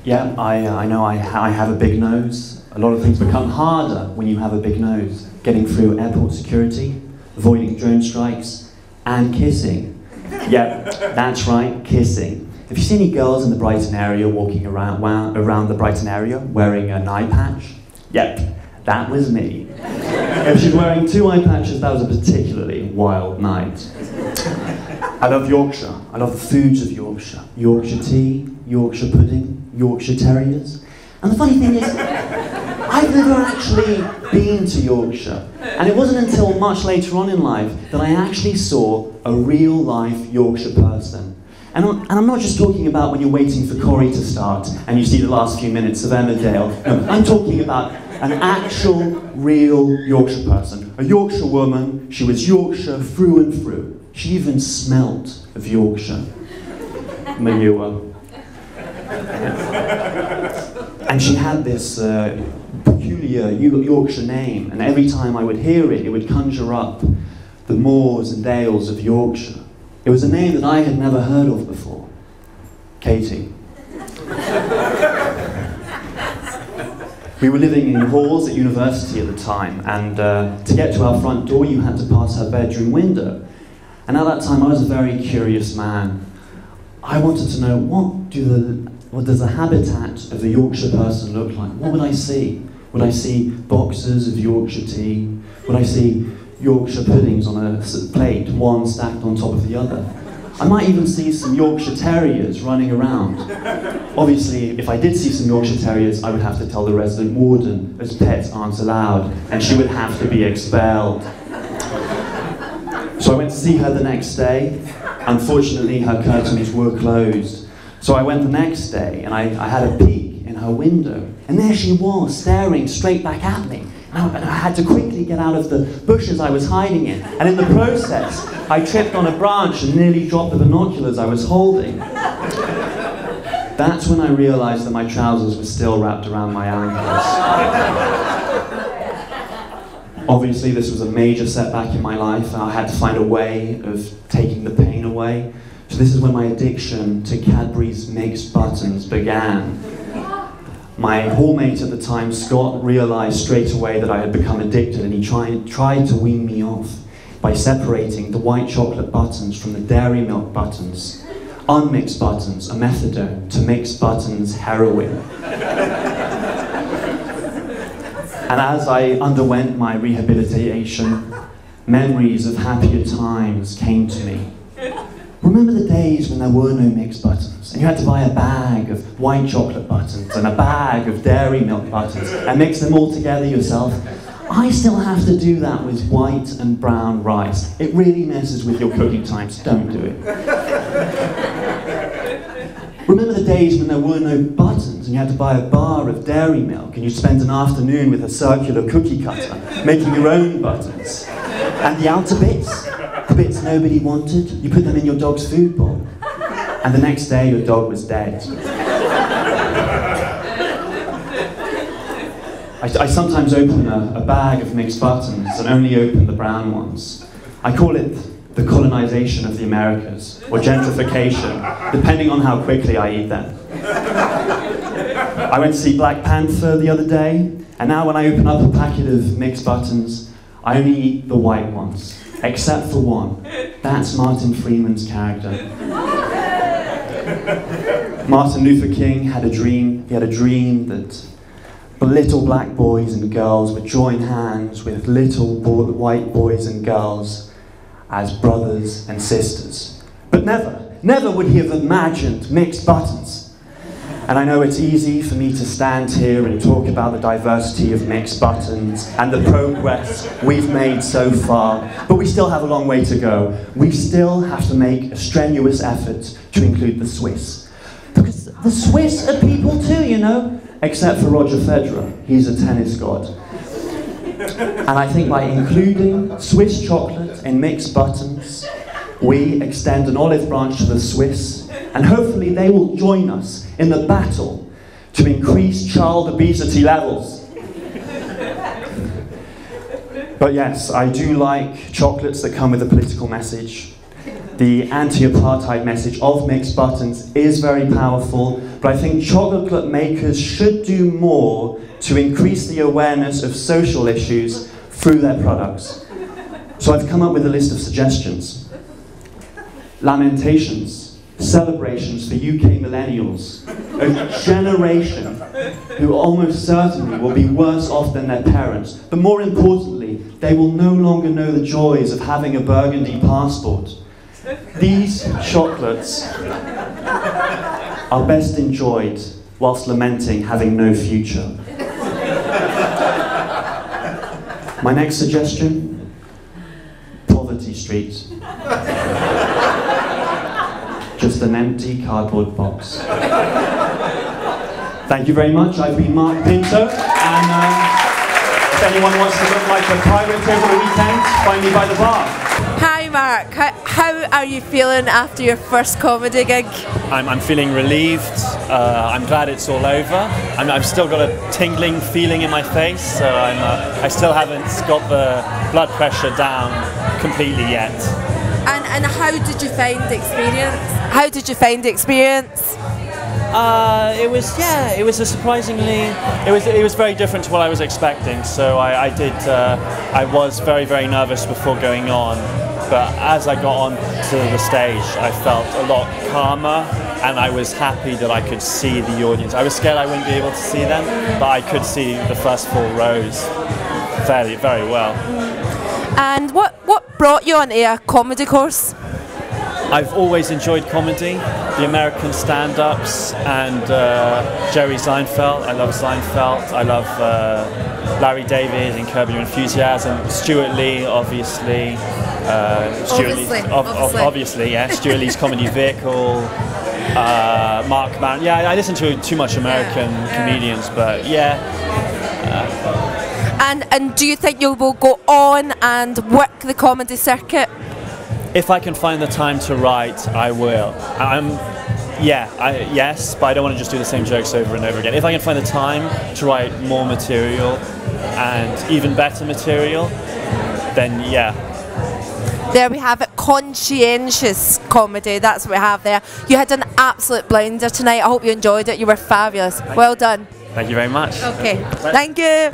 Yeah, I know I have a big nose. A lot of things become harder when you have a big nose. Getting through airport security, avoiding drone strikes, and kissing. Yep, that's right, kissing. Have you seen any girls in the Brighton area walking around the Brighton area wearing an eye patch? Yep, that was me. If she's wearing 2 eye patches, that was a particularly wild night. I love Yorkshire. I love the foods of Yorkshire. Yorkshire tea, Yorkshire pudding, Yorkshire terriers. And the funny thing is, I've never actually been to Yorkshire. And it wasn't until much later on in life that I actually saw a real-life Yorkshire person. And I'm not just talking about when you're waiting for Corrie to start and you see the last few minutes of Emmerdale. No, I'm talking about an actual, real Yorkshire person. A Yorkshire woman. She was Yorkshire through and through. She even smelt of Yorkshire manure. And she had this peculiar Yorkshire name, and every time I would hear it, it would conjure up the moors and dales of Yorkshire. It was a name that I had never heard of before. Katie. We were living in halls at university at the time, and to get to our front door you had to pass her bedroom window. And at that time I was a very curious man. I wanted to know, what does the habitat of the Yorkshire person look like? What would I see? Would I see boxes of Yorkshire tea? Would I see Yorkshire puddings on a plate, one stacked on top of the other? I might even see some Yorkshire terriers running around. Obviously, if I did see some Yorkshire terriers, I would have to tell the resident warden, as pets aren't allowed, and she would have to be expelled. So I went to see her the next day. Unfortunately, her curtains were closed. So I went the next day, and I had a peek in her window, and there she was, staring straight back at me. And I had to quickly get out of the bushes I was hiding in, and in the process, I tripped on a branch and nearly dropped the binoculars I was holding. That's when I realized that my trousers were still wrapped around my ankles. Obviously, this was a major setback in my life, and I had to find a way of taking the pain away. So this is when my addiction to Cadbury's mixed buttons began. My hallmate at the time, Scott, realized straight away that I had become addicted, and he tried to wean me off by separating the white chocolate buttons from the dairy milk buttons. Unmixed buttons, a methadone, to mixed buttons, heroin. And as I underwent my rehabilitation, memories of happier times came to me. Remember the days when there were no mixed buttons, and you had to buy a bag of white chocolate buttons and a bag of dairy milk buttons and mix them all together yourself? I still have to do that with white and brown rice. It really messes with your cooking times. Don't do it. Remember the days when there were no buttons and you had to buy a bar of dairy milk and you spent an afternoon with a circular cookie cutter making your own buttons? And the outer bits, the bits nobody wanted, you put them in your dog's food bowl. And the next day your dog was dead. I sometimes open a bag of mixed buttons and only open the brown ones. I call it the colonization of the Americas, or gentrification, depending on how quickly I eat them. I went to see Black Panther the other day, and now when I open up a packet of mixed buttons, I only eat the white ones, except for one. That's Martin Freeman's character. Martin Luther King had a dream. He had a dream that little black boys and girls would join hands with little white boys and girls as brothers and sisters. But never would he have imagined mixed buttons. And I know it's easy for me to stand here and talk about the diversity of mixed buttons and the progress we've made so far, but we still have a long way to go. We still have to make a strenuous effort to include the Swiss. Because the Swiss are people too, you know? Except for Roger Federer, he's a tennis god. And I think by including Swiss chocolate in mixed buttons, we extend an olive branch to the Swiss, and hopefully they will join us in the battle to increase child obesity levels. But yes, I do like chocolates that come with a political message. the anti-apartheid message of mixed buttons is very powerful, but I think chocolate makers should do more to increase the awareness of social issues through their products. So I've come up with a list of suggestions. Lamentations, celebrations for UK millennials, a generation who almost certainly will be worse off than their parents, but more importantly, they will no longer know the joys of having a burgundy passport. These chocolates are best enjoyed whilst lamenting having no future. My next suggestion? Poverty Street. Just an empty cardboard box. Thank you very much. I've been Marc Pinto, and if anyone wants to look like a pirate over the weekend, find me by the bar. Hi Mark, how are you feeling after your first comedy gig? I'm feeling relieved. I'm glad it's all over. I've still got a tingling feeling in my face, so I still haven't got the blood pressure down completely yet. And how did you find the experience? How did you find the experience? It was a surprisingly, it was very different to what I was expecting. So I was very, very nervous before going on, but as I got on to the stage, I felt a lot calmer, and I was happy that I could see the audience. I was scared I wouldn't be able to see them, but I could see the first 4 rows very, very well. And what brought you onto a comedy course? I've always enjoyed comedy, the American stand-ups, and Jerry Seinfeld. I love Seinfeld. I love Larry David and Curb Your Enthusiasm. Stuart Lee, obviously. Obviously, yeah. Stuart Lee's Comedy Vehicle. Mark Maron. Yeah, I listen to too much American comedians, but yeah. And do you think you will go on and work the comedy circuit? If I can find the time to write, I will. Yes, but I don't want to just do the same jokes over and over again. If I can find the time to write more material and even better material, then yeah. There we have it, conscientious comedy, that's what we have there. You had an absolute blinder tonight, I hope you enjoyed it, you were fabulous. Well done. Thank you very much. Okay, thank you.